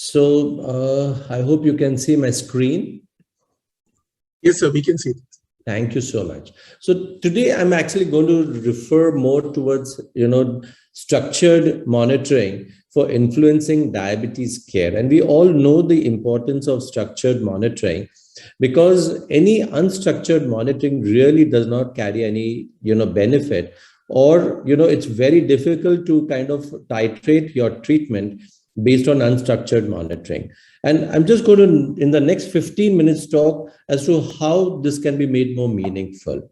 I hope you can see my screen. Yes, sir, we can see it. Thank you so much. So today I'm actually going to refer more towards, structured monitoring for influencing diabetes care. And we all know the importance of structured monitoring, because any unstructured monitoring really does not carry any, benefit, or, it's very difficult to kind of titrate your treatment based on unstructured monitoring. And I'm just going to, in the next 15 minutes, talk as to how this can be made more meaningful.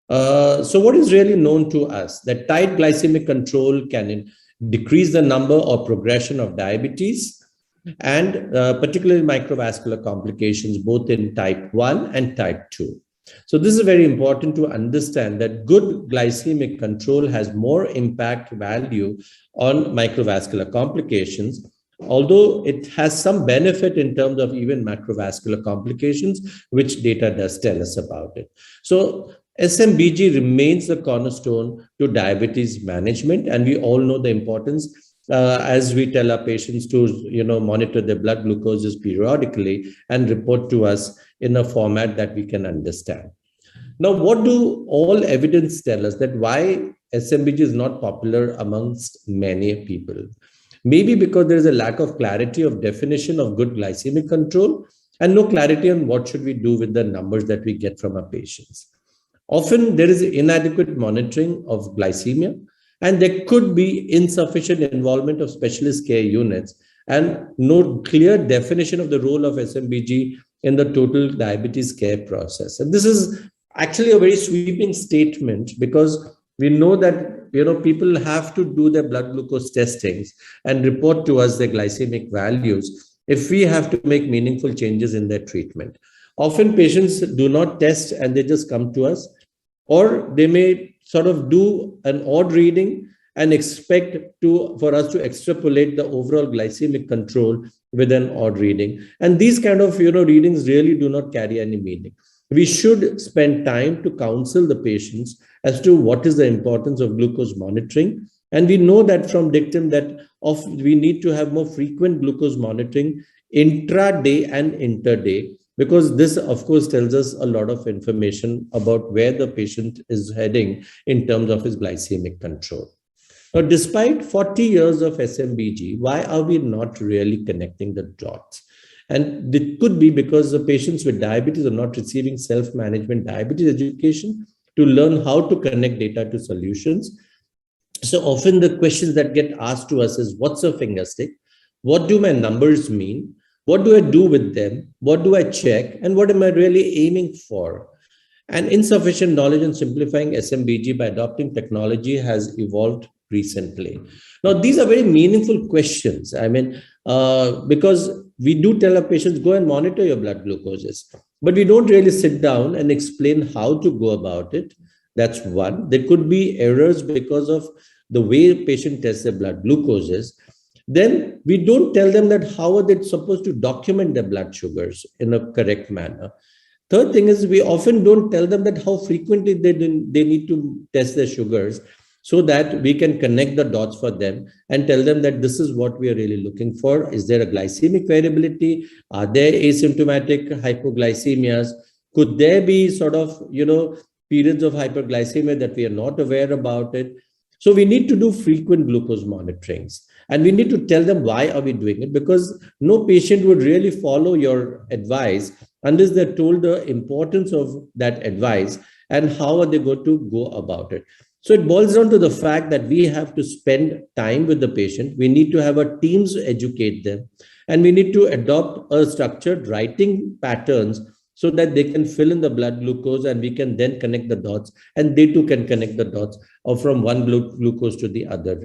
So what is really known to us? That tight glycemic control can decrease the number or progression of diabetes, and particularly microvascular complications, both in type 1 and type 2. So this is very important to understand, that good glycemic control has more impact value on microvascular complications, although it has some benefit in terms of even macrovascular complications, which data does tell us about it. So SMBG remains the cornerstone to diabetes management, and we all know the importance, as we tell our patients to, monitor their blood glucoses periodically and report to us in a format that we can understand. Now, what do all evidence tell us that why SMBG is not popular amongst many people? Maybe because there is a lack of clarity of definition of good glycemic control, and no clarity on what should we do with the numbers that we get from our patients. Often there is inadequate monitoring of glycemia, and there could be insufficient involvement of specialist care units, and no clear definition of the role of SMBG in the total diabetes care process. And this is actually a very sweeping statement, because we know that, people have to do their blood glucose testings and report to us their glycemic values if we have to make meaningful changes in their treatment. Often patients do not test and they just come to us, or they may sort of do an odd reading and expect for us to extrapolate the overall glycemic control with an odd reading. And these kind of, readings really do not carry any meaning. We should spend time to counsel the patients as to what is the importance of glucose monitoring. And we know that from dictum that we need to have more frequent glucose monitoring intra-day and inter-day, because this, of course, tells us a lot of information about where the patient is heading in terms of his glycemic control. Now, despite 40 years of SMBG, why are we not really connecting the dots? And it could be because the patients with diabetes are not receiving self-management diabetes education to learn how to connect data to solutions. So often the questions that get asked to us is, what's a finger stick? What do my numbers mean? What do I do with them? What do I check? And what am I really aiming for? And insufficient knowledge on simplifying SMBG by adopting technology has evolved recently. Now, these are very meaningful questions. I mean, because we do tell our patients, go and monitor your blood glucoses, but we don't really sit down and explain how to go about it. That's one. There could be errors because of the way a patient tests their blood glucoses. Then we don't tell them that how are they supposed to document their blood sugars in a correct manner. Third thing is, we often don't tell them that how frequently they need to test their sugars, so that we can connect the dots for them and tell them that this is what we are really looking for. Is there a glycemic variability? Are there asymptomatic hypoglycemias? Could there be sort of, periods of hyperglycemia that we are not aware about it? So we need to do frequent glucose monitorings, and we need to tell them why are we doing it, because no patient would really follow your advice unless they're told the importance of that advice and how are they going to go about it. So it boils down to the fact that we have to spend time with the patient. We need to have our teams educate them, and we need to adopt a structured writing patterns so that they can fill in the blood glucose, and we can then connect the dots, and they too can connect the dots from one glucose to the other.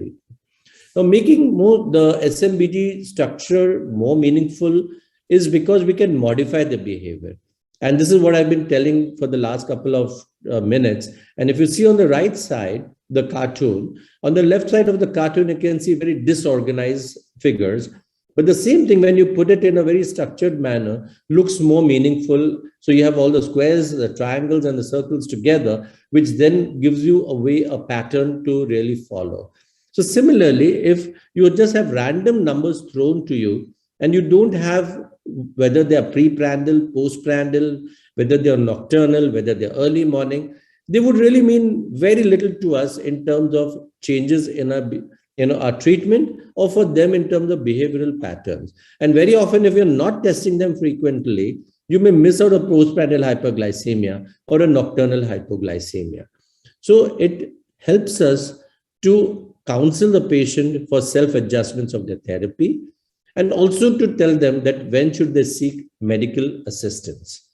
Now, making the SMBG structure more meaningful is because we can modify the behavior. And this is what I've been telling for the last couple of minutes. And if you see on the right side, the cartoon, on the left side of the cartoon, you can see very disorganized figures. But the same thing, when you put it in a very structured manner, looks more meaningful. So you have all the squares, the triangles, and the circles together, which then gives you a pattern to really follow. So similarly, if you just have random numbers thrown to you and you don't have whether they are pre-prandial, post-prandial, whether they are nocturnal, whether they're early morning, they would really mean very little to us in terms of changes in our treatment, or for them in terms of behavioral patterns. And very often, if you're not testing them frequently, you may miss out a postprandial hyperglycemia or a nocturnal hypoglycemia. So it helps us to counsel the patient for self-adjustments of their therapy, and also to tell them that when should they seek medical assistance.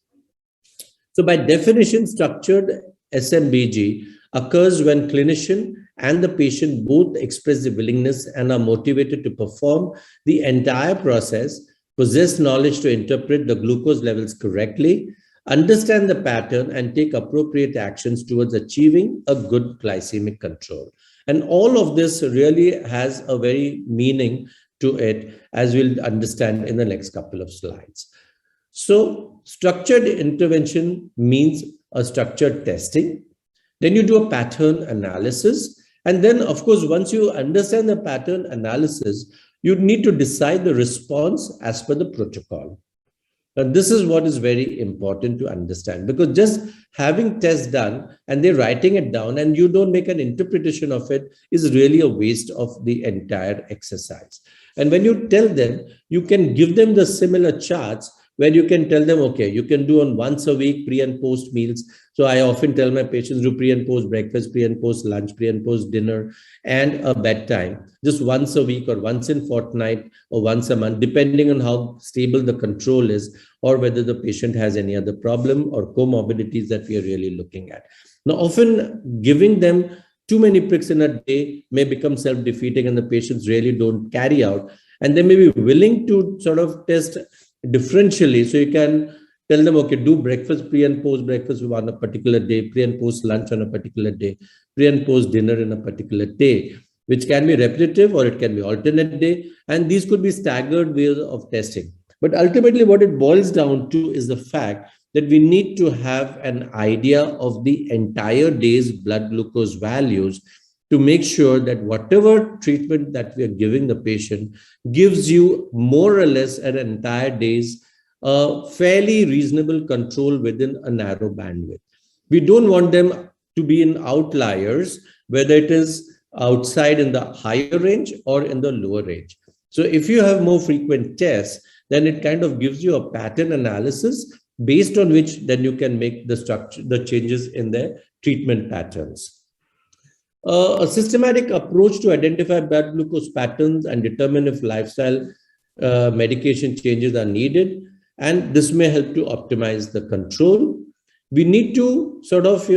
So by definition, structured SMBG occurs when clinician and the patient both express the willingness and are motivated to perform the entire process, possess knowledge to interpret the glucose levels correctly, understand the pattern, and take appropriate actions towards achieving a good glycemic control. And all of this really has a very meaning to it, as we'll understand in the next couple of slides. So structured intervention means a structured testing. Then you do a pattern analysis. And then, of course, once you understand the pattern analysis, you need to decide the response as per the protocol. And this is what is very important to understand, because just having tests done and they're writing it down and you don't make an interpretation of it is really a waste of the entire exercise. And when you tell them, you can give them the similar charts where you can tell them, okay, you can do on once a week pre and post meals. So I often tell my patients do pre and post breakfast, pre and post lunch, pre and post dinner, and a bedtime, just once a week or once in fortnight or once a month, depending on how stable the control is or whether the patient has any other problem or comorbidities that we are really looking at. Now, often giving them too many pricks in a day may become self-defeating and the patients really don't carry out. And they may be willing to sort of test differentially. So you can tell them, okay, do breakfast, pre and post breakfast on a particular day, pre and post lunch on a particular day, pre and post dinner in a particular day, which can be repetitive or it can be alternate day. And these could be staggered ways of testing. But ultimately what it boils down to is the fact that we need to have an idea of the entire day's blood glucose values to make sure that whatever treatment that we are giving the patient gives you more or less an entire day's fairly reasonable control within a narrow bandwidth. We don't want them to be in outliers, whether it is outside in the higher range or in the lower range. So if you have more frequent tests, then it kind of gives you a pattern analysis based on which then you can make the changes in their treatment patterns. A systematic approach to identify blood glucose patterns and determine if lifestyle medication changes are needed. And this may help to optimize the control. We need to sort of,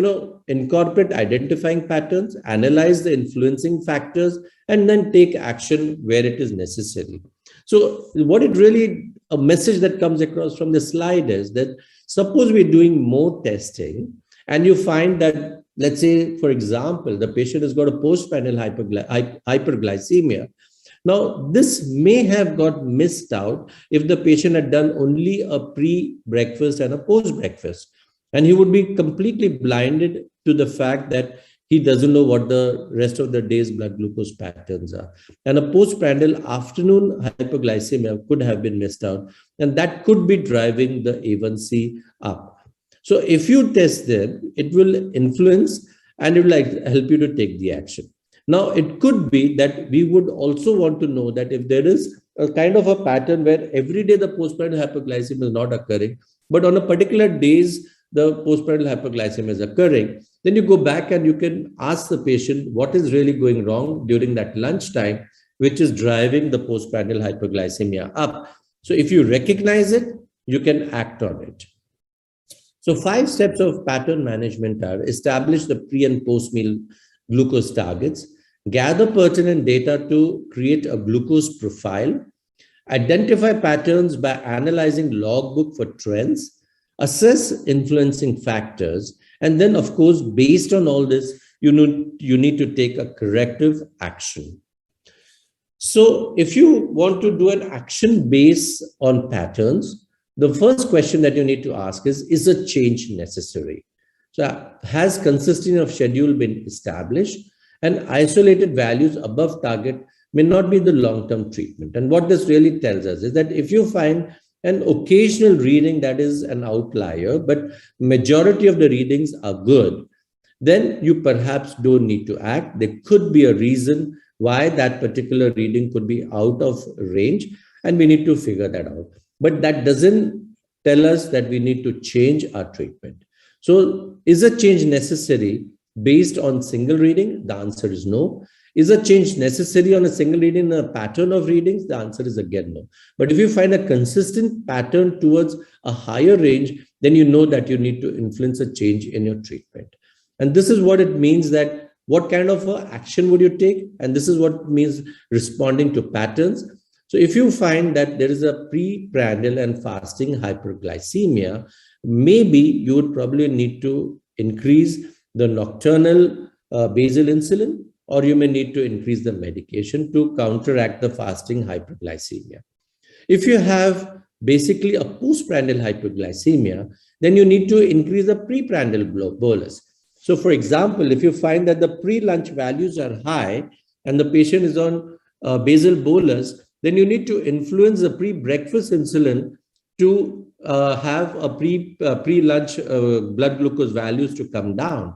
incorporate identifying patterns, analyze the influencing factors, and then take action where it is necessary. So what it really, a message that comes across from the slide is that suppose we're doing more testing and you find that, let's say, for example, the patient has got a postprandial hyperglycemia. Now, this may have got missed out if the patient had done only a pre-breakfast and a post-breakfast. And he would be completely blinded to the fact that he doesn't know what the rest of the day's blood glucose patterns are. And a postprandial afternoon hypoglycemia could have been missed out. And that could be driving the A1C up. So if you test them, it will influence and it will help you to take the action. Now, it could be that we would also want to know that if there is a kind of a pattern where every day the postprandial hypoglycemia is not occurring, but on a particular days, the postprandial hypoglycemia is occurring, then you go back and you can ask the patient what is really going wrong during that lunchtime, which is driving the postprandial hypoglycemia up. So if you recognize it, you can act on it. So 5 steps of pattern management are: establish the pre and post meal glucose targets, gather pertinent data to create a glucose profile, identify patterns by analyzing logbook for trends, assess influencing factors, and then, of course, based on all this, you need to take a corrective action. So if you want to do an action based on patterns, the first question that you need to ask is a change necessary? So has consistency of schedule been established? And isolated values above target may not be the long-term treatment. And what this really tells us is that if you find an occasional reading that is an outlier, but majority of the readings are good, then you perhaps don't need to act. There could be a reason why that particular reading could be out of range, and we need to figure that out. But that doesn't tell us that we need to change our treatment. So is a change necessary based on single reading? The answer is no. Is a change necessary on a single reading, a pattern of readings? The answer is again no. But if you find a consistent pattern towards a higher range, then you know that you need to influence a change in your treatment. And this is what it means, that what kind of action would you take? And this is what means responding to patterns. So if you find that there is a pre-prandial and fasting hyperglycemia, maybe you would probably need to increase the nocturnal basal insulin, or you may need to increase the medication to counteract the fasting hyperglycemia. If you have basically a postprandial hyperglycemia, then you need to increase the preprandial bolus. So for example, if you find that the pre-lunch values are high and the patient is on basal bolus, then you need to influence the pre-breakfast insulin to have a pre-lunch blood glucose values to come down.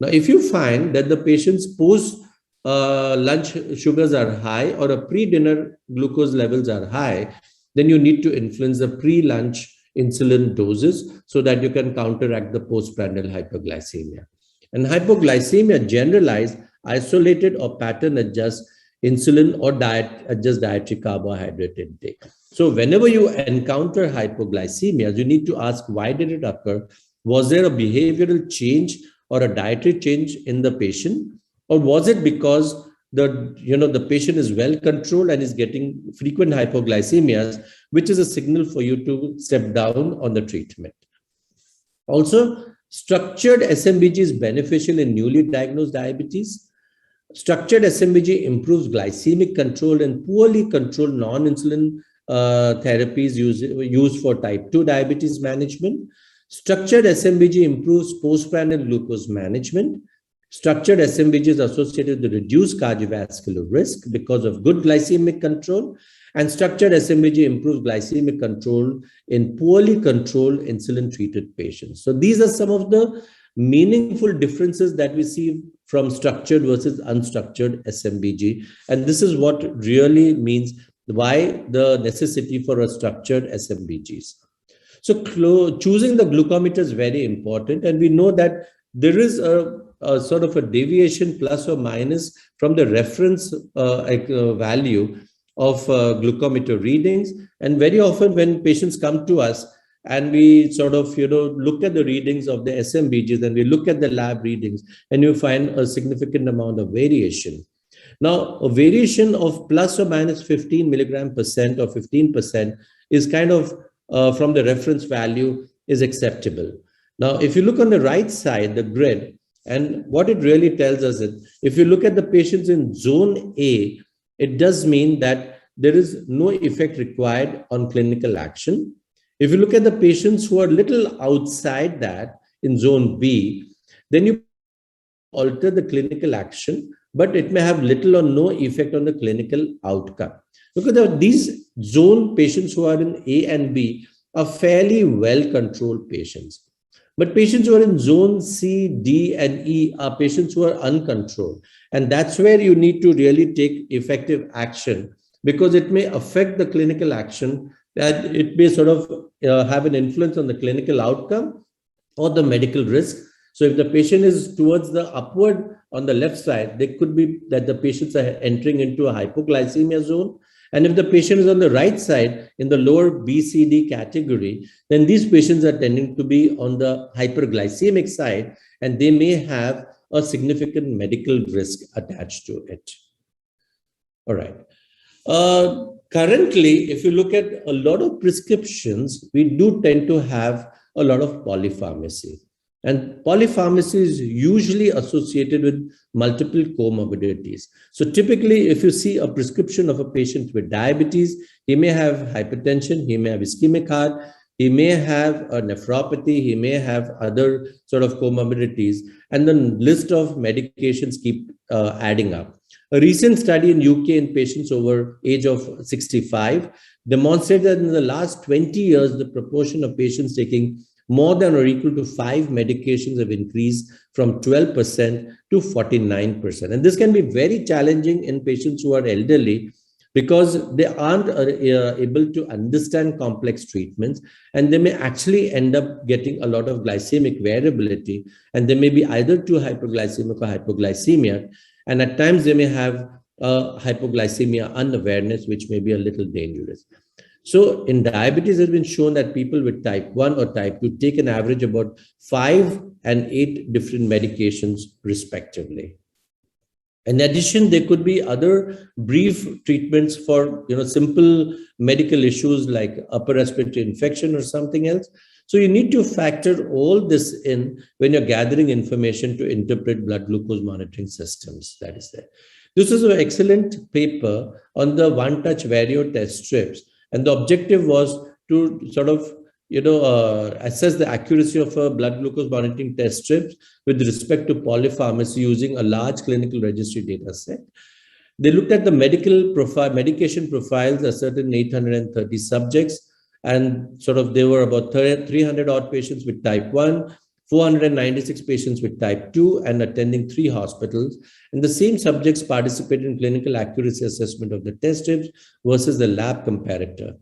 Now, if you find that the patient's post-lunch sugars are high or a pre-dinner glucose levels are high, then you need to influence the pre-lunch insulin doses so that you can counteract the postprandial hyperglycemia. And hypoglycemia generalized, isolated or pattern adjust insulin or adjust dietary carbohydrate intake. So whenever you encounter hypoglycemia, you need to ask, why did it occur? Was there a behavioral change or a dietary change in the patient? Or was it because the patient is well controlled and is getting frequent hypoglycemias, which is a signal for you to step down on the treatment? Also, structured SMBG is beneficial in newly diagnosed diabetes. Structured SMBG improves glycemic control in poorly controlled non-insulin therapies used for type 2 diabetes management. Structured SMBG improves postprandial glucose management. Structured SMBG is associated with reduced cardiovascular risk because of good glycemic control. And structured SMBG improves glycemic control in poorly controlled insulin-treated patients. So these are some of the meaningful differences that we see from structured versus unstructured SMBG. And this is what really means why the necessity for a structured SMBGs. So choosing the glucometer is very important. And we know that there is a sort of a deviation plus or minus from the reference value of glucometer readings. And very often when patients come to us and we sort of, look at the readings of the SMBGs and we look at the lab readings, and you find a significant amount of variation. Now, a variation of plus or minus 15 milligram percent or 15% is kind of from the reference value is acceptable. Now, if you look on the right side, the grid, and what it really tells us is, if you look at the patients in zone A, it does mean that there is no effect required on clinical action. If you look at the patients who are little outside that in zone B, then you alter the clinical action, but it may have little or no effect on the clinical outcome. Because these zone patients who are in A and B are fairly well-controlled patients. But patients who are in zone C, D, and E are patients who are uncontrolled. And that's where you need to really take effective action, because it may affect the clinical action, that it may sort of have an influence on the clinical outcome or the medical risk. So if the patient is towards the upward on the left side, there could be that the patients are entering into a hypoglycemia zone. And if the patient is on the right side in the lower BCD category, then these patients are tending to be on the hyperglycemic side, and they may have a significant medical risk attached to it. All right. Currently, if you look at a lot of prescriptions, we do tend to have a lot of polypharmacy. And polypharmacy is usually associated with multiple comorbidities. So typically, if you see a prescription of a patient with diabetes, he may have hypertension, he may have ischemic heart, he may have a nephropathy, he may have other sort of comorbidities, and the list of medications keep adding up. A recent study in UK in patients over age of 65 demonstrated that in the last 20 years, the proportion of patients taking more than or equal to 5 medications have increased from 12% to 49%. And this can be very challenging in patients who are elderly because they aren't able to understand complex treatments, and they may actually end up getting a lot of glycemic variability, and they may be either too hyperglycemic or hypoglycemia, and at times they may have hypoglycemia unawareness, which may be a little dangerous. So in diabetes, it has been shown that people with type 1 or type 2 take an average about 5 and 8 different medications respectively. In addition, there could be other brief treatments for simple medical issues like upper respiratory infection or something else. So you need to factor all this in when you're gathering information to interpret blood glucose monitoring systems that is there. This is an excellent paper on the one-touch vario test strips. And the objective was to sort of, assess the accuracy of a blood glucose monitoring test strips with respect to polypharmacy using a large clinical registry data set. They looked at the medication profiles of certain 830 subjects, and sort of there were about 300 odd patients with type 1, 496 patients with type 2, and attending 3 hospitals. And the same subjects participated in clinical accuracy assessment of the test strips versus the lab comparator.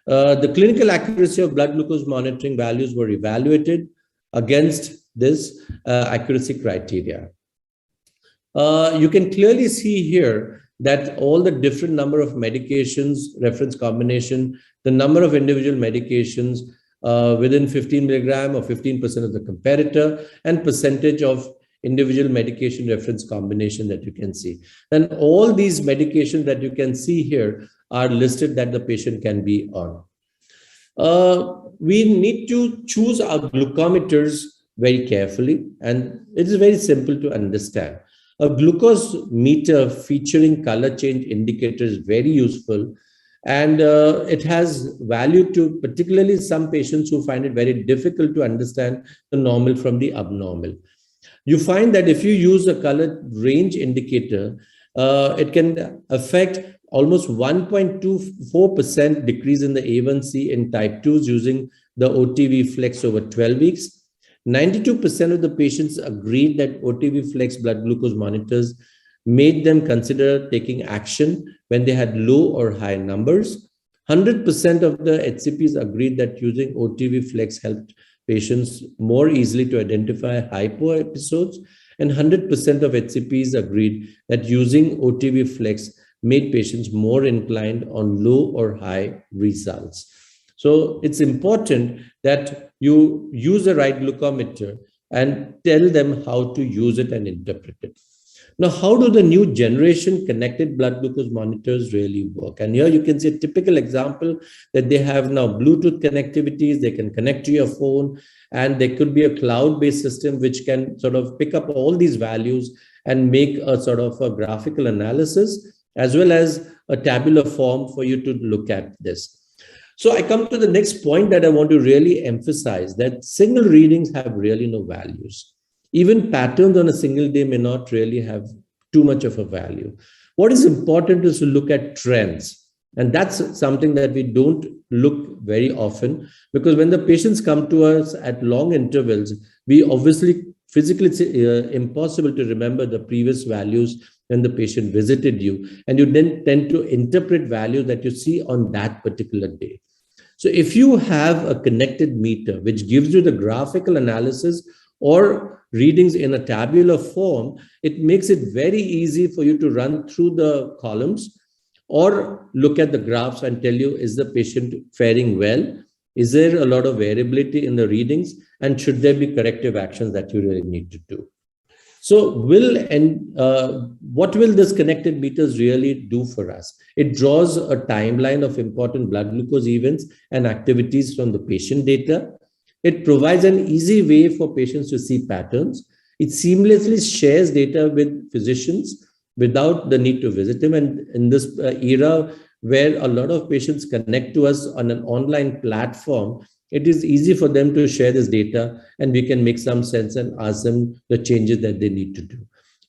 The clinical accuracy of blood glucose monitoring values were evaluated against this accuracy criteria. You can clearly see here that all the different number of medications, reference combination, the number of individual medications within 15 milligram or 15% of the comparator, and percentage of individual medication reference combination that you can see. And all these medications that you can see here are listed that the patient can be on. We need to choose our glucometers very carefully, and it is very simple to understand. A glucose meter featuring color change indicator is very useful, and it has value to particularly some patients who find it very difficult to understand the normal from the abnormal. You find that if you use a color range indicator, it can affect almost 1.24% decrease in the A1C in type 2s using the OTV Flex over 12 weeks. 92% of the patients agreed that OTV Flex blood glucose monitors made them consider taking action when they had low or high numbers. 100% of the HCPs agreed that using OTV Flex helped patients more easily to identify hypo episodes, and 100% of HCPs agreed that using OTV Flex made patients more inclined on low or high results. So it's important that you use the right glucometer and tell them how to use it and interpret it. Now, how do the new generation connected blood glucose monitors really work? And here you can see a typical example that they have now Bluetooth connectivities, they can connect to your phone, and there could be a cloud-based system which can sort of pick up all these values and make a sort of a graphical analysis, as well as a tabular form for you to look at this. So I come to the next point that I want to really emphasize, that single readings have really no values. Even patterns on a single day may not really have too much of a value. What is important is to look at trends. And that's something that we don't look very often, because when the patients come to us at long intervals, we obviously physically it's impossible to remember the previous values when the patient visited you. And you then tend to interpret values that you see on that particular day. So if you have a connected meter, which gives you the graphical analysis or readings in a tabular form, it makes it very easy for you to run through the columns or look at the graphs and tell you, is the patient faring well? Is there a lot of variability in the readings? And should there be corrective actions that you really need to do? So what will this connected meters really do for us? It draws a timeline of important blood glucose events and activities from the patient data. It provides an easy way for patients to see patterns. It seamlessly shares data with physicians without the need to visit them. And in this era where a lot of patients connect to us on an online platform, it is easy for them to share this data, and we can make some sense and ask them the changes that they need to do.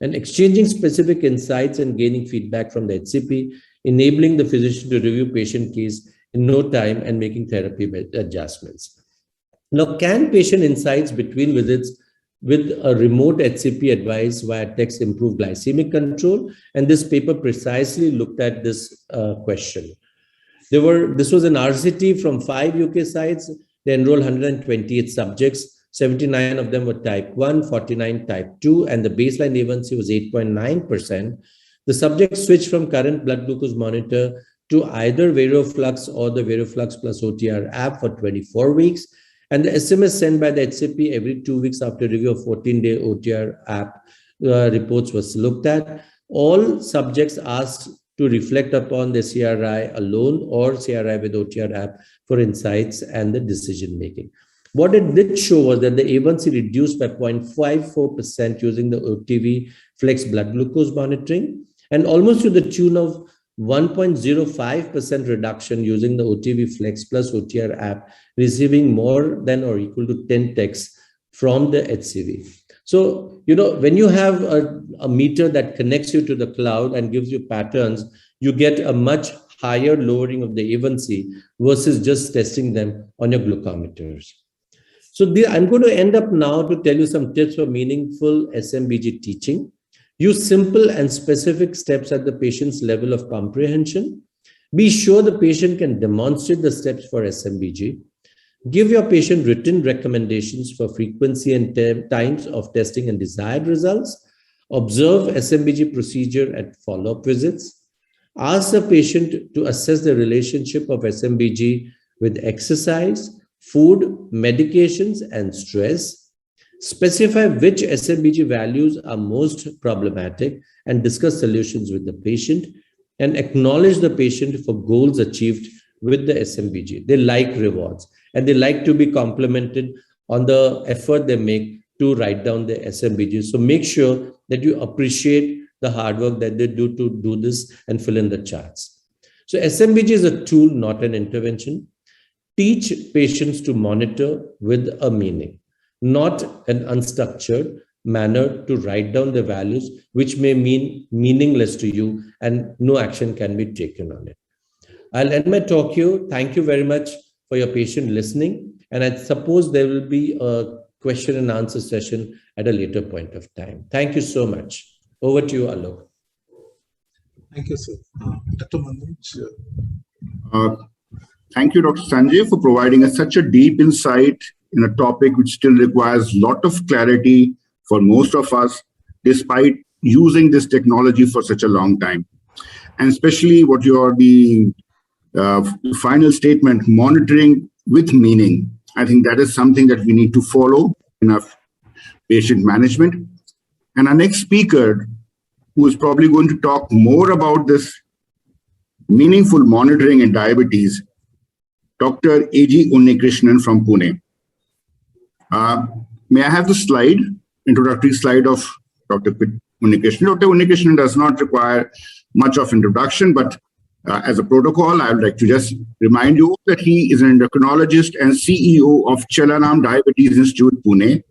And exchanging specific insights and gaining feedback from the HCP, enabling the physician to review patient case in no time and making therapy adjustments. Now, can patient insights between visits with a remote HCP advice via text improve glycemic control? And this paper precisely looked at this question. This was an RCT from 5 UK sites. They enrolled 128 subjects. 79 of them were type 1, 49 type 2, and the baseline A1C was 8.9%. The subjects switched from current blood glucose monitor to either VeroFlux or the VeroFlux plus OTR app for 24 weeks. And the SMS sent by the HCP every 2 weeks after review of 14-day OTR app reports was looked at. All subjects asked to reflect upon the CRI alone or CRI with OTR app for insights and the decision making. What it did show was that the A1C reduced by 0.54% using the OTV Flex blood glucose monitoring, and almost to the tune of 1.05% reduction using the OTV Flex plus OTR app, receiving more than or equal to 10 texts from the HCV. So, when you have a meter that connects you to the cloud and gives you patterns, you get a much higher lowering of the A1C versus just testing them on your glucometers. So I'm going to end up now to tell you some tips for meaningful SMBG teaching. Use simple and specific steps at the patient's level of comprehension. Be sure the patient can demonstrate the steps for SMBG. Give your patient written recommendations for frequency and times of testing and desired results. Observe SMBG procedure at follow-up visits. Ask the patient to assess the relationship of SMBG with exercise, food, medications, and stress. Specify which SMBG values are most problematic and discuss solutions with the patient, and acknowledge the patient for goals achieved with the SMBG. They like rewards and they like to be complimented on the effort they make to write down the SMBG. So make sure that you appreciate the hard work that they do to do this and fill in the charts. So SMBG is a tool, not an intervention. Teach patients to monitor with a meaning, not an unstructured manner to write down the values, which may mean meaningless to you and no action can be taken on it. I'll end my talk here. Thank you very much for your patient listening. And I suppose there will be a question and answer session at a later point of time. Thank you so much. Over to you, Alok. Thank you, sir. Dr. Manoj. Thank you, Dr. Sanjay, for providing us such a deep insight in a topic which still requires a lot of clarity for most of us, despite using this technology for such a long time. And especially what the final statement, monitoring with meaning. I think that is something that we need to follow in our patient management. And our next speaker, who is probably going to talk more about this meaningful monitoring in diabetes, Dr. A.G. Unnikrishnan from Pune. May I have the slide, introductory slide of Dr. Unnikrishnan? Dr. Unnikrishnan does not require much of introduction, but as a protocol, I would like to just remind you that he is an endocrinologist and CEO of Chelaram Diabetes Institute, Pune,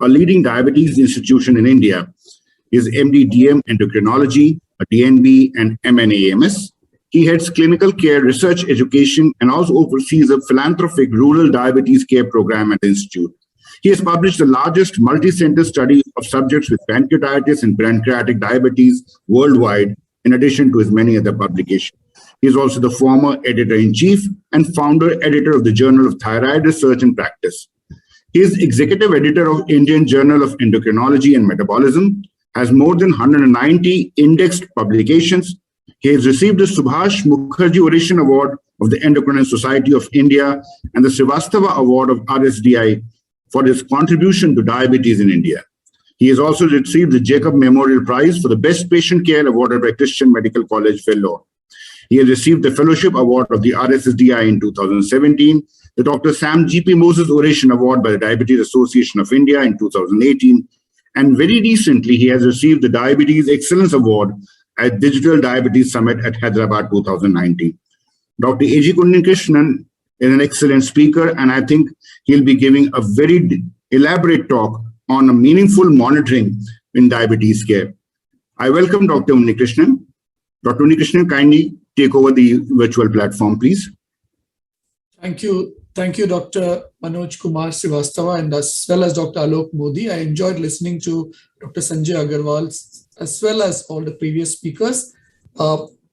a leading diabetes institution in India. He is MD DM Endocrinology, a DNB, and MNAMS. He heads clinical care, research, education, and also oversees a philanthropic rural diabetes care program at the institute. He has published the largest multi-center study of subjects with pancreatitis and pancreatic diabetes worldwide, in addition to his many other publications. He is also the former editor-in-chief and founder editor of the Journal of Thyroid Research and Practice. He is executive editor of Indian Journal of Endocrinology and Metabolism, has more than 190 indexed publications. He has received the Subhash Mukherjee Oration Award of the Endocrine Society of India and the Srivastava Award of RSDI for his contribution to diabetes in India. He has also received the Jacob Memorial Prize for the Best Patient Care awarded by Christian Medical College, Vellore. He has received the Fellowship Award of the RSSDI in 2017, the Dr. Sam G.P. Moses Oration Award by the Diabetes Association of India in 2018, and very recently he has received the Diabetes Excellence Award at Digital Diabetes Summit at Hyderabad 2019. Dr. A.G. Unnikrishnan an excellent speaker, and I think he'll be giving a very elaborate talk on a meaningful monitoring in diabetes care. I welcome Dr. Unnikrishnan. Dr. Unnikrishnan, kindly take over the virtual platform, please. Thank you. Thank you, Dr. Manoj Kumar Srivastava, and as well as Dr. Alok Modi. I enjoyed listening to Dr. Sanjay Agarwal, as well as all the previous speakers.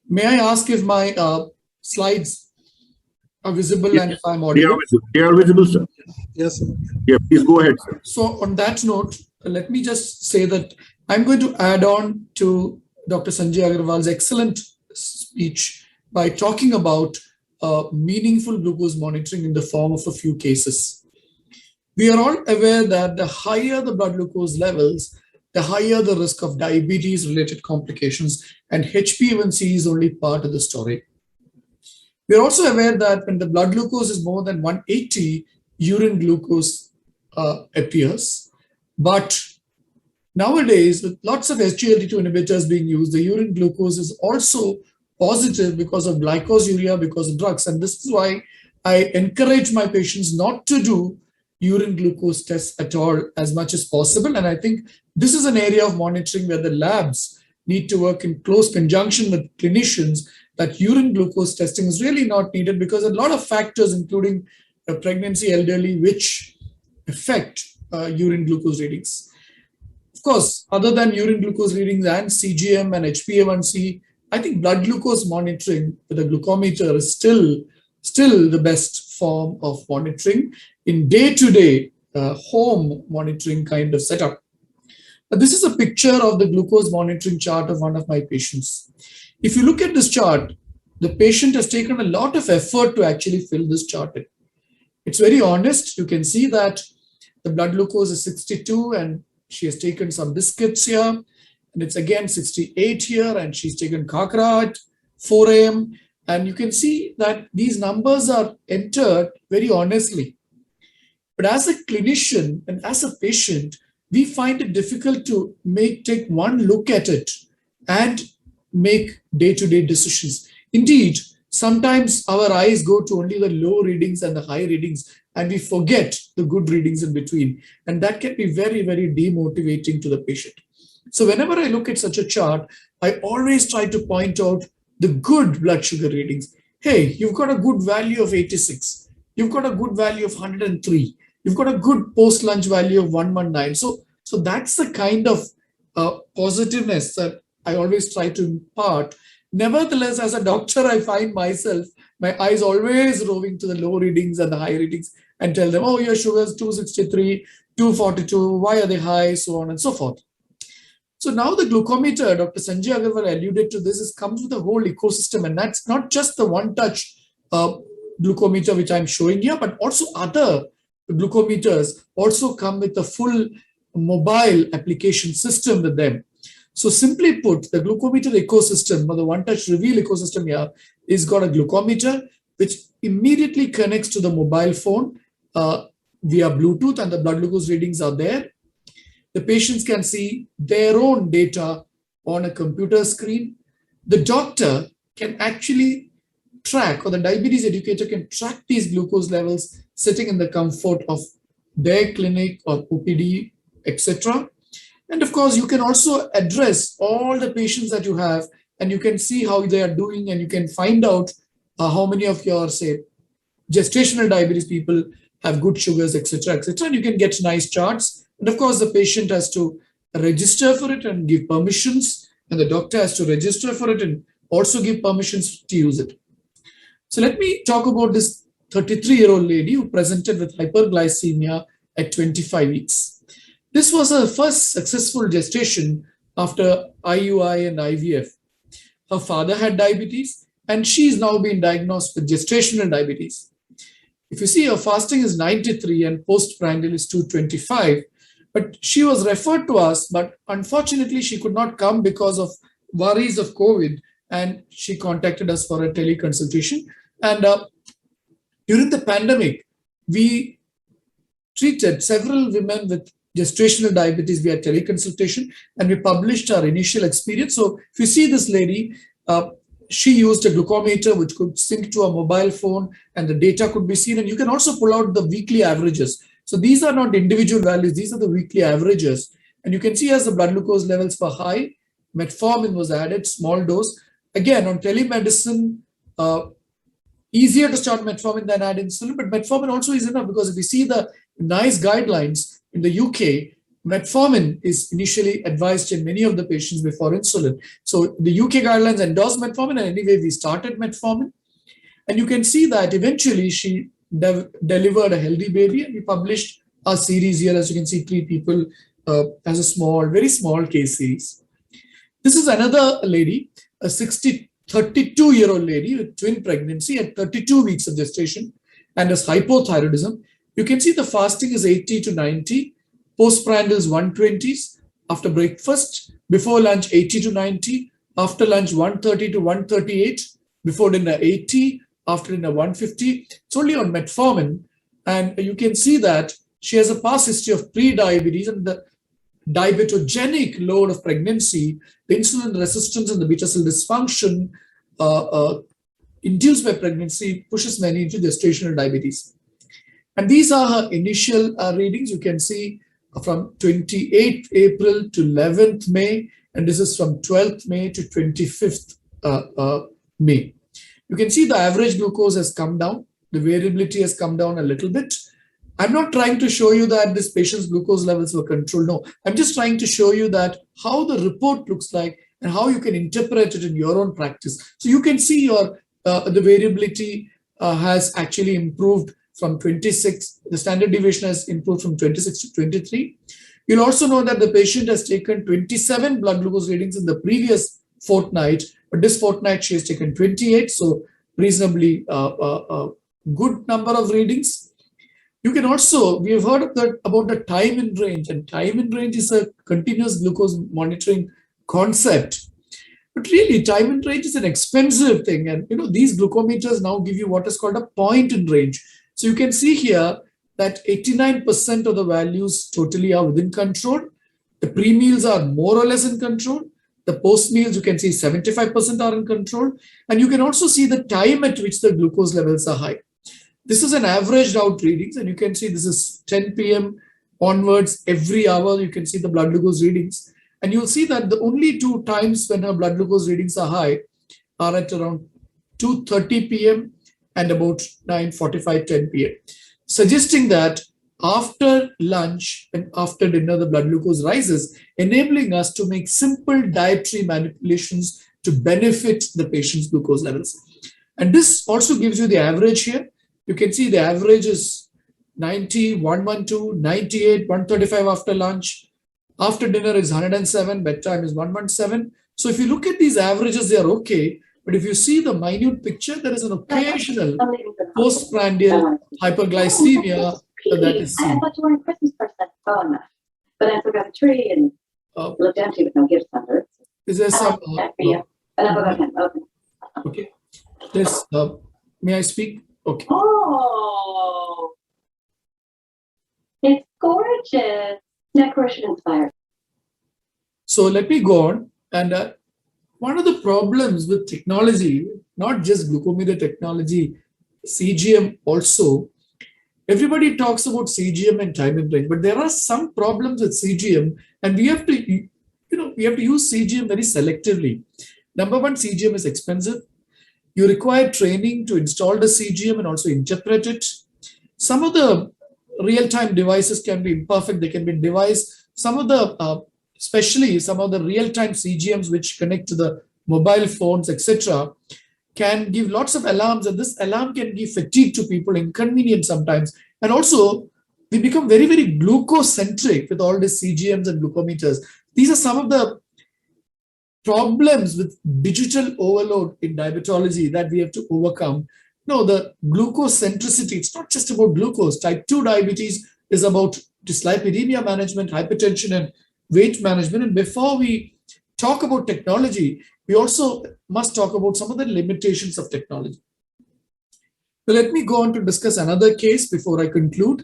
May I ask if my slides are visible and if I'm audible? They are visible, sir. Yes, sir. Yeah, please go ahead, sir. So on that note, let me just say that I'm going to add on to Dr. Sanjay Agarwal's excellent speech by talking about meaningful glucose monitoring in the form of a few cases. We are all aware that the higher the blood glucose levels, the higher the risk of diabetes-related complications, and HbA1c is only part of the story. We are also aware that when the blood glucose is more than 180, urine glucose appears. But nowadays, with lots of SGLT2 inhibitors being used, the urine glucose is also positive because of glycosuria, because of drugs. And this is why I encourage my patients not to do urine glucose tests at all as much as possible. And I think this is an area of monitoring where the labs need to work in close conjunction with clinicians, that urine glucose testing is really not needed because a lot of factors, including pregnancy, elderly, which affect urine glucose readings. Of course, other than urine glucose readings and CGM and HbA1c, I think blood glucose monitoring with a glucometer is still the best form of monitoring in day-to-day home monitoring kind of setup. This is a picture of the glucose monitoring chart of one of my patients. If you look at this chart, the patient has taken a lot of effort to actually fill this chart in. It's very honest. You can see that the blood glucose is 62 and she has taken some biscuits here. And it's again 68 here, and she's taken kakra at 4 a.m. And you can see that these numbers are entered very honestly. But as a clinician and as a patient, we find it difficult to take one look at it and make day-to-day decisions. Indeed, sometimes our eyes go to only the low readings and the high readings, and we forget the good readings in between. And that can be very, very demotivating to the patient. So whenever I look at such a chart, I always try to point out the good blood sugar readings. Hey, you've got a good value of 86. You've got a good value of 103. You've got a good post-lunch value of 119. So that's the kind of positiveness that I always try to impart. Nevertheless, as a doctor, I find myself, my eyes always roving to the low readings and the high readings and tell them, oh, your sugar is 263, 242, why are they high, so on and so forth. So now the glucometer, Dr. Sanjay Agarwal alluded to this, comes with a whole ecosystem, and that's not just the one-touch glucometer which I'm showing here, but also other glucometers also come with a full mobile application system with them. So simply put, the glucometer ecosystem, or the one-touch reveal ecosystem here, is got a glucometer which immediately connects to the mobile phone via Bluetooth, and the blood glucose readings are there. The patients can see their own data on a computer screen. The doctor can actually track, or the diabetes educator can track these glucose levels sitting in the comfort of their clinic or OPD, etc. And of course, you can also address all the patients that you have, and you can see how they are doing, and you can find out how many of your, say, gestational diabetes people have good sugars, etc., etc. And you can get nice charts. And of course, the patient has to register for it and give permissions, and the doctor has to register for it and also give permissions to use it. So let me talk about this 33-year-old lady who presented with hyperglycemia at 25 weeks. This was her first successful gestation after IUI and IVF. Her father had diabetes, and she's now been diagnosed with gestational diabetes. If you see, her fasting is 93 and postprandial is 225. But she was referred to us, but unfortunately she could not come because of worries of COVID, and she contacted us for a teleconsultation. And during the pandemic, we treated several women with gestational diabetes via teleconsultation, and we published our initial experience. So if you see this lady, she used a glucometer which could sync to a mobile phone, and the data could be seen. And you can also pull out the weekly averages. So these are not individual values, these are the weekly averages. And you can see as the blood glucose levels were high, metformin was added, small dose. Again, on telemedicine, easier to start metformin than add insulin, but metformin also is enough, because if you see the NICE guidelines in the UK, metformin is initially advised in many of the patients before insulin. So the UK guidelines endorse metformin, and anyway, we started metformin. And you can see that eventually she delivered a healthy baby, and we published a series here. As you can see, 3 people as a small, very small case series. This is another lady, a 32-year-old lady with twin pregnancy at 32 weeks of gestation and has hypothyroidism. You can see the fasting is 80 to 90, postprandial is 120s, after breakfast, before lunch 80 to 90, after lunch 130 to 138, before dinner 80, after dinner 150. It's only on metformin, and you can see that she has a past history of pre-diabetes and the diabetogenic load of pregnancy, the insulin resistance and the beta cell dysfunction induced by pregnancy pushes many into gestational diabetes. And these are her initial readings. You can see from 28th April to 11th May, and this is from 12th May to 25th May. You can see the average glucose has come down. The variability has come down a little bit. I'm not trying to show you that this patient's glucose levels were controlled. No, I'm just trying to show you that how the report looks like and how you can interpret it in your own practice. So you can see your the variability has actually improved from 26. The standard deviation has improved from 26 to 23. You'll also know that the patient has taken 27 blood glucose readings in the previous fortnight, but this fortnight she has taken 28, so reasonably good number of readings. You can also, we have heard about the time in range, and time in range is a continuous glucose monitoring concept. But really, time in range is an expensive thing. And these glucometers now give you what is called a point in range. So you can see here that 89% of the values totally are within control. The pre-meals are more or less in control. The post-meals, you can see 75% are in control. And you can also see the time at which the glucose levels are high. This is an averaged out readings, and you can see this is 10 p.m. onwards. Every hour you can see the blood glucose readings, and you'll see that the only 2 times when her blood glucose readings are high are at around 2:30 p.m. and about 9:45, 10 p.m. suggesting that after lunch and after dinner the blood glucose rises, enabling us to make simple dietary manipulations to benefit the patient's glucose levels. And this also gives you the average here. You can see the average is 90, 112, 98, 135 after lunch. After dinner is 107, bedtime is 117. So if you look at these averages, they are okay. But if you see the minute picture, there is an occasional postprandial hyperglycemia that is seen. I thought you were a Christmas person. Oh, no. But I forgot the tree and looked empty with no gifts under it. Is there some... But I forgot him. Okay. There's, may I speak? Okay. Oh, it's gorgeous. Decoration inspired. So let me go on. And one of the problems with technology, not just glucometer technology, CGM also, everybody talks about CGM and time in range, but there are some problems with CGM, and we have to, we have to use CGM very selectively. Number one, CGM is expensive. You require training to install the CGM and also interpret it. Some of the real-time devices can be imperfect. They can be device. Some of the, especially some of the real-time CGMs which connect to the mobile phones, etc., can give lots of alarms, and this alarm can give fatigue to people, inconvenient sometimes. And also, we become very, very glucose-centric with all these CGMs and glucometers. These are some of the problems with digital overload in diabetology that we have to overcome. No, the glucose centricity, it's not just about glucose. Type 2 diabetes is about dyslipidemia management, hypertension, and weight management. And before we talk about technology, we also must talk about some of the limitations of technology. So let me go on to discuss another case before I conclude.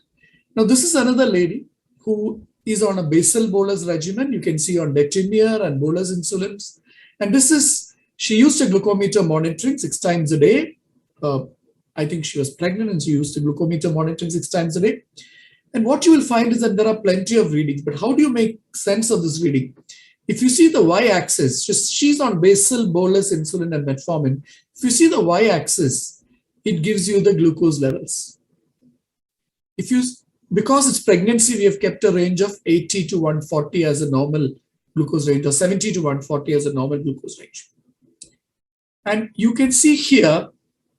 Now, this is another lady who is on a basal bolus regimen. You can see on detimir and bolus insulins. And this is She used a glucometer monitoring 6 times a day. I think she was pregnant and she used a glucometer monitoring 6 times a day. And what you will find is that there are plenty of readings, but how do you make sense of this reading? If you see the y-axis, she's on basal, bolus, insulin, and metformin. If you see the y-axis, it gives you the glucose levels. Because it's pregnancy, we have kept a range of 80 to 140 as a normal glucose range, or 70 to 140 as a normal glucose range. And you can see here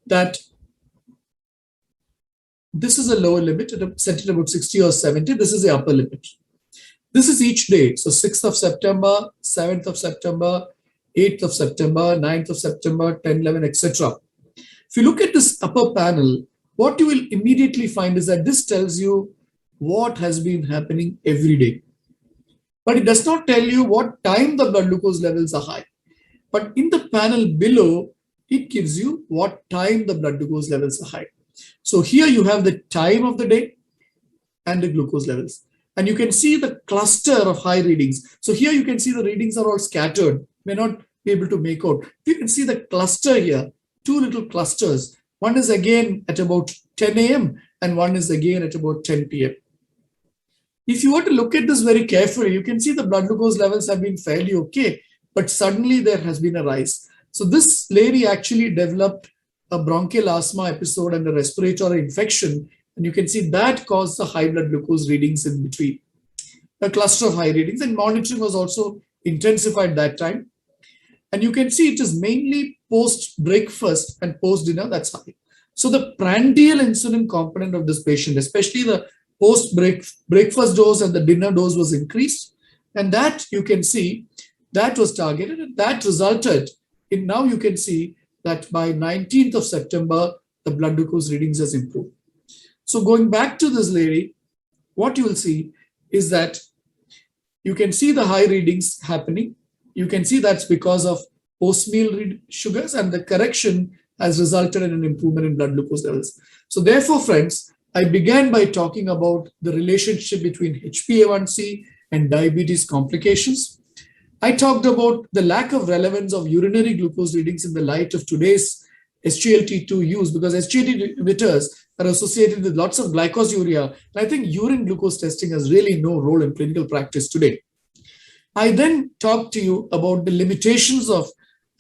that this is a lower limit, set at about 60 or 70. This is the upper limit. This is each day. So 6th of September, 7th of September, 8th of September, 9th of September, 10, 11, etc. If you look at this upper panel, what you will immediately find is that this tells you what has been happening every day. But it does not tell you what time the blood glucose levels are high. But in the panel below, it gives you what time the blood glucose levels are high. So here you have the time of the day and the glucose levels. And you can see the cluster of high readings. So here you can see the readings are all scattered. May not be able to make out. You can see the cluster here, 2 little clusters. One is again at about 10 a.m. and one is again at about 10 p.m. If you were to look at this very carefully, you can see the blood glucose levels have been fairly okay, but suddenly there has been a rise. So this lady actually developed a bronchial asthma episode and a respiratory infection. And you can see that caused the high blood glucose readings in between. A cluster of high readings, and monitoring was also intensified that time. And you can see it is mainly post-breakfast and post-dinner that's high. So the prandial insulin component of this patient, especially the post-breakfast dose and the dinner dose, was increased. And that you can see that was targeted, and that resulted in, now you can see that by 19th of September, the blood glucose readings has improved. So going back to this lady, what you will see is that you can see the high readings happening. You can see that's because of post-meal sugars, and the correction has resulted in an improvement in blood glucose levels. So therefore, friends, I began by talking about the relationship between HbA1c and diabetes complications. I talked about the lack of relevance of urinary glucose readings in the light of today's SGLT2 use, because SGLT2 inhibitors are associated with lots of glycosuria. And I think urine glucose testing has really no role in clinical practice today. I then talked to you about the limitations of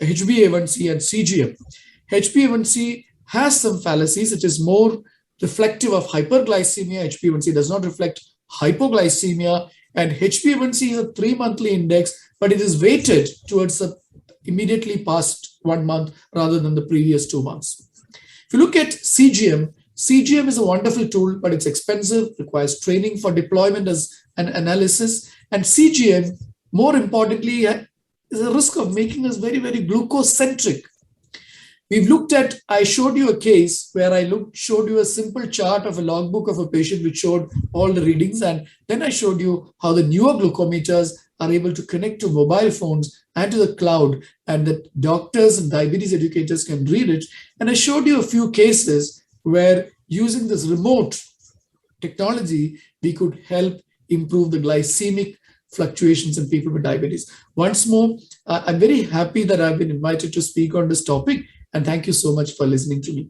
HbA1c and CGM. HbA1c has some fallacies. It is more reflective of hyperglycemia. HbA1c does not reflect hypoglycemia. And HbA1c is a 3-monthly index, but it is weighted towards the immediately past 1 month rather than the previous 2 months. If you look at CGM, CGM is a wonderful tool, but it's expensive, requires training for deployment as an analysis. And CGM, more importantly, is a risk of making us very, very glucose-centric. We've looked at, I showed you a case where I showed you a simple chart of a logbook of a patient which showed all the readings. And then I showed you how the newer glucometers are able to connect to mobile phones and to the cloud, and that doctors and diabetes educators can read it. And I showed you a few cases where using this remote technology, we could help improve the glycemic fluctuations in people with diabetes. Once more, I'm very happy that I've been invited to speak on this topic, and thank you so much for listening to me.